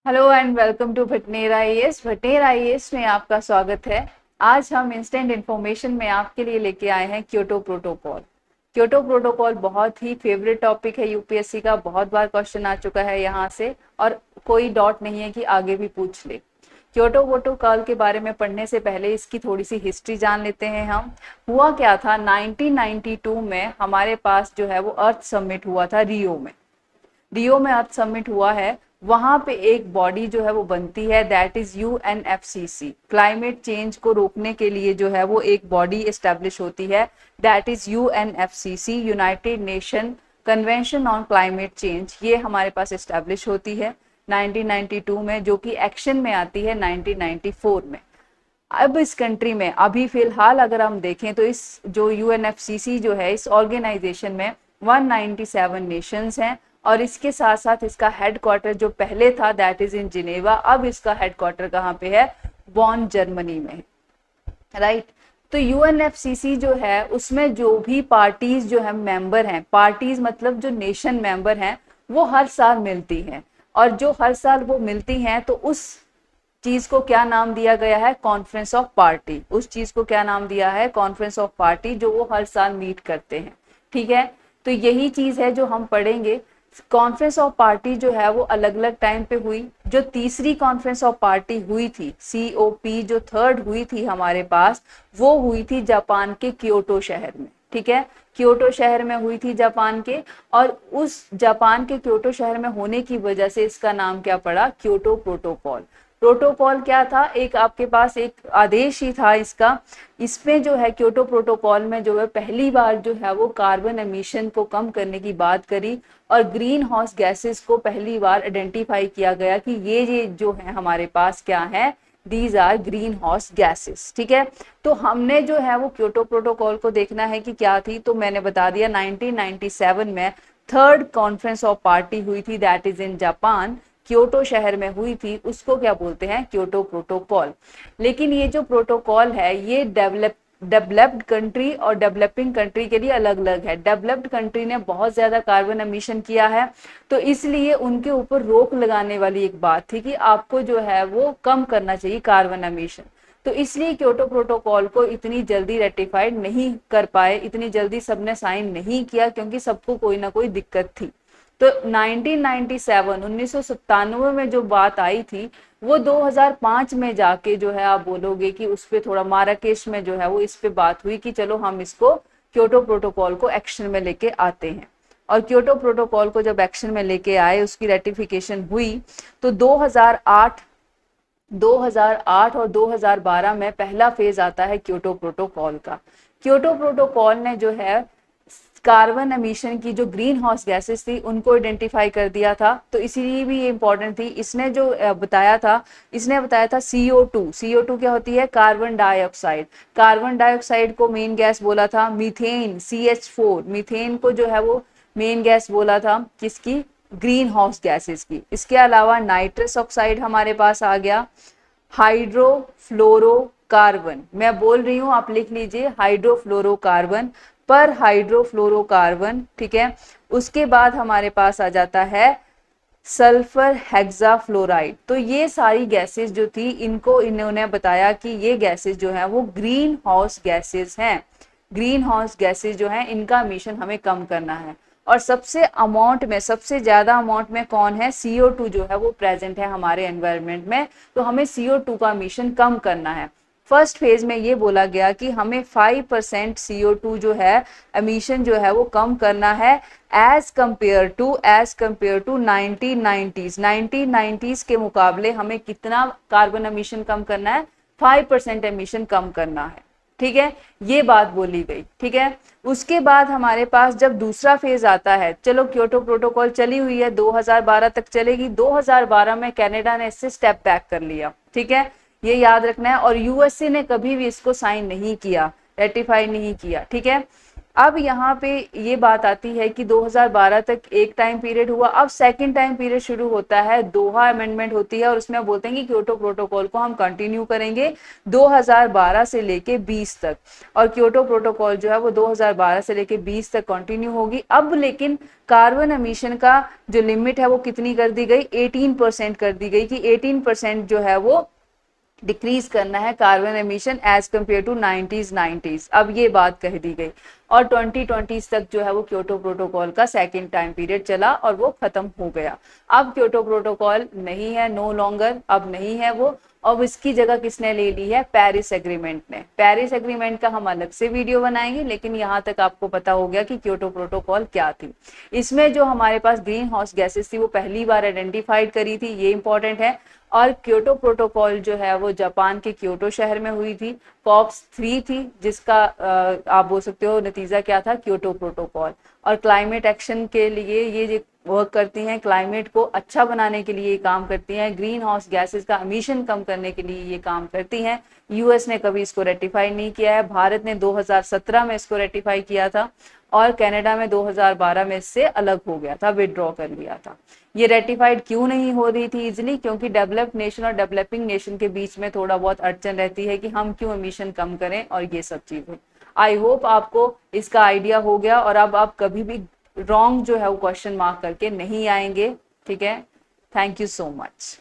Hello and welcome to Bhatner IAS. Bhatner IAS में आपका स्वागत है। आज हम इंस्टेंट इन्फॉर्मेशन में आपके लिए लेके आए हैं क्योटो प्रोटोकॉल। क्योटो प्रोटोकॉल बहुत ही फेवरेट टॉपिक है यूपीएससी का, बहुत बार क्वेश्चन आ चुका है यहाँ से और कोई डाउट नहीं है कि आगे भी पूछ ले। क्योटो प्रोटोकॉल के बारे में पढ़ने से पहले इसकी थोड़ी सी हिस्ट्री जान लेते हैं हम। हुआ क्या था, 1992 में हमारे पास जो है वो अर्थ समिट हुआ था रियो में। रियो में अर्थ समिट हुआ है। वहां पे एक बॉडी जो है वो बनती है, that is UNFCCC. Climate change को रोकने के लिए जो है वो एक बॉडी एस्टेब्लिश होती है, that is UNFCCC, United nation convention on climate change. ये हमारे पास एस्टेब्लिश होती है 1992 में, जो कि एक्शन में आती है 1994 में। अब इस कंट्री में अभी फिलहाल अगर हम देखें तो इस जो यूएनएफसीसी जो है, इस ऑर्गेनाइजेशन में 197 नेशंस हैं और इसके साथ साथ इसका हेडक्वार्टर जो पहले था दैट इज इन जिनेवा, अब इसका हेडक्वार्टर कहाँ पे है, बॉन जर्मनी में, राइट। तो यूएनएफसीसी जो है उसमें जो भी पार्टीज जो है मेंबर हैं, पार्टीज मतलब जो नेशन मेंबर हैं, वो हर साल मिलती हैं और जो हर साल वो मिलती हैं तो उस चीज को क्या नाम दिया गया है, कॉन्फ्रेंस ऑफ पार्टी। उस चीज को क्या नाम दिया है, कॉन्फ्रेंस ऑफ पार्टी, जो वो हर साल मीट करते हैं। ठीक है, तो यही चीज है जो हम पढ़ेंगे। कॉन्फ्रेंस ऑफ पार्टी जो है वो अलग अलग टाइम पे हुई। जो तीसरी कॉन्फ्रेंस ऑफ पार्टी हुई थी, सीओपी, जो थर्ड हुई थी हमारे पास, वो हुई थी जापान के क्योटो शहर में। ठीक है, क्योटो शहर में हुई थी जापान के, और उस जापान के क्योटो शहर में होने की वजह से इसका नाम क्या पड़ा, क्योटो प्रोटोकॉल। प्रोटोकॉल क्या था, एक आपके पास एक आदेश ही था इसका। इसमें जो है क्योटो प्रोटोकॉल में जो है पहली बार जो है वो कार्बन एमिशन को कम करने की बात करी और ग्रीन हाउस गैसेस को पहली बार आइडेंटिफाई किया गया कि ये जो है हमारे पास क्या है, these are greenhouse gases. ठीक है, तो हमने जो है वो क्योटो प्रोटोकॉल को देखना है कि क्या थी। तो मैंने बता दिया 1997 में थर्ड कॉन्फ्रेंस ऑफ पार्टी हुई थी, that is in Japan, Kyoto शहर में हुई थी। उसको क्या बोलते हैं, क्योटो प्रोटोकॉल। लेकिन ये जो प्रोटोकॉल है ये डेवलप्ड कंट्री और डेवलपिंग कंट्री के लिए अलग अलग है। डेवलप्ड कंट्री ने बहुत ज्यादा कार्बन एमिशन किया है, तो इसलिए उनके ऊपर रोक लगाने वाली एक बात थी कि आपको जो है वो कम करना चाहिए कार्बन एमिशन। तो इसलिए क्योटो प्रोटोकॉल को इतनी जल्दी रेटिफाइड नहीं कर पाए, इतनी जल्दी सबने साइन नहीं किया, क्योंकि सबको कोई ना कोई दिक्कत थी। तो 1997 में जो बात आई थी वो 2005 में जाके जो है आप बोलोगे कि उस पर थोड़ा माराकेश में जो है वो इस पे बात हुई कि चलो हम इसको क्योटो प्रोटोकॉल को एक्शन में लेके आते हैं। और क्योटो प्रोटोकॉल को जब एक्शन में लेके आए, उसकी रेटिफिकेशन हुई, तो 2008 और 2012 में पहला फेज आता है क्योटो प्रोटोकॉल का। क्योटो प्रोटोकॉल ने जो है कार्बन एमिशन की जो ग्रीन हाउस गैसेस थी उनको आइडेंटिफाई कर दिया था। तो इसीलिए भी ये इंपॉर्टेंट थी। इसने जो बताया था, इसने बताया था CO2। CO2 क्या होती है, कार्बन डाइऑक्साइड। कार्बन डाइऑक्साइड को मेन गैस बोला था। मीथेन, CH4, मीथेन को जो है वो मेन गैस बोला था किसकी, ग्रीन हाउस गैसेस की। इसके अलावा नाइट्रस ऑक्साइड हमारे पास आ गया, हाइड्रोफ्लोरोकार्बन, मैं बोल रही हूं आप लिख लीजिए, हाइड्रोफ्लोरोकार्बन, पर हाइड्रोफ्लोरोकार्बन। ठीक है, उसके बाद हमारे पास आ जाता है सल्फर हेक्साफ्लोराइड। तो ये सारी गैसेस जो थी, इनको इन्होंने बताया कि ये गैसेस जो है वो ग्रीन हाउस गैसेस हैं। ग्रीन हाउस गैसेस जो है इनका एमिशन हमें कम करना है। और सबसे अमाउंट में, सबसे ज्यादा अमाउंट में कौन है, CO2 जो है वो प्रेजेंट है हमारे एनवायरनमेंट में। तो हमें CO2 का एमिशन कम करना है। फर्स्ट फेज में ये बोला गया कि हमें 5% CO2 जो है एमिशन जो है वो कम करना है, एज कंपेयर टू 1990s के मुकाबले हमें कितना कार्बन एमिशन कम करना है, 5% एमिशन कम करना है। ठीक है, ये बात बोली गई। ठीक है, उसके बाद हमारे पास जब दूसरा फेज आता है, चलो क्योटो प्रोटोकॉल चली हुई है 2012 तक चलेगी, 2012 में कनाडा ने इससे स्टेप बैक कर लिया। ठीक है, ये याद रखना है। और यूएसए ने कभी भी इसको साइन नहीं किया, रेटिफाई नहीं किया। ठीक है, अब यहाँ पे ये बात आती है कि 2012 तक एक टाइम पीरियड हुआ, अब सेकंड टाइम पीरियड शुरू होता है, दोहा अमेंडमेंट होती है और उसमें अब बोलते हैं कि क्योटो प्रोटोकॉल को हम कंटिन्यू करेंगे 2012 से लेके 20 तक, और क्योटो प्रोटोकॉल जो है वो 2012 से लेके 20 तक कंटिन्यू होगी। अब लेकिन कार्बन एमिशन का जो लिमिट है वो कितनी कर दी गई, 18% कर दी गई कि 18% जो है वो डिक्रीज करना है carbon emission as compare to 90s। अब ये बात कह दी गई और 2020 तक जो है वो क्योटो प्रोटोकॉल का सेकंड टाइम पीरियड चला और वो खत्म हो गया। अब क्योटो प्रोटोकॉल नहीं है, नो लॉन्गर, अब नहीं है वो। अब इसकी जगह किसने ले ली है, पेरिस एग्रीमेंट ने। पेरिस एग्रीमेंट का हम अलग से वीडियो बनाएंगे, लेकिन यहाँ तक आपको पता हो गया कि क्योटो प्रोटोकॉल क्या थी। इसमें जो हमारे पास ग्रीन हाउस गैसेस थी वो पहली बार आइडेंटिफाइड करी थी, ये इंपॉर्टेंट है। और क्योटो प्रोटोकॉल जो है वो जापान के क्योटो शहर में हुई थी, कॉप्स 3 थी, जिसका आप बोल सकते हो नतीजा क्या था, क्योटो प्रोटोकॉल। और क्लाइमेट एक्शन के लिए ये वर्क करती हैं, क्लाइमेट को अच्छा बनाने के लिए ये काम करती हैं, ग्रीन हाउस गैसेस का एमिशन कम करने के लिए ये काम करती हैं। यूएस ने कभी इसको रेटिफाई नहीं किया है, भारत ने 2017 में इसको रेटिफाई किया था और कनाडा में 2012 में इससे अलग हो गया था, विदड्रॉ कर लिया था। ये रेटिफाइड क्यों नहीं हो रही थी इजिली, क्योंकि डेवलप्ड नेशन और डेवलपिंग नेशन के बीच में थोड़ा बहुत अड़चन रहती है कि हम क्यों एमिशन कम करें और ये सब चीजें। आई होप आपको इसका आइडिया हो गया और अब आप कभी भी रॉन्ग जो है वो क्वेश्चन मार्क करके नहीं आएंगे। ठीक है, थैंक यू सो मच।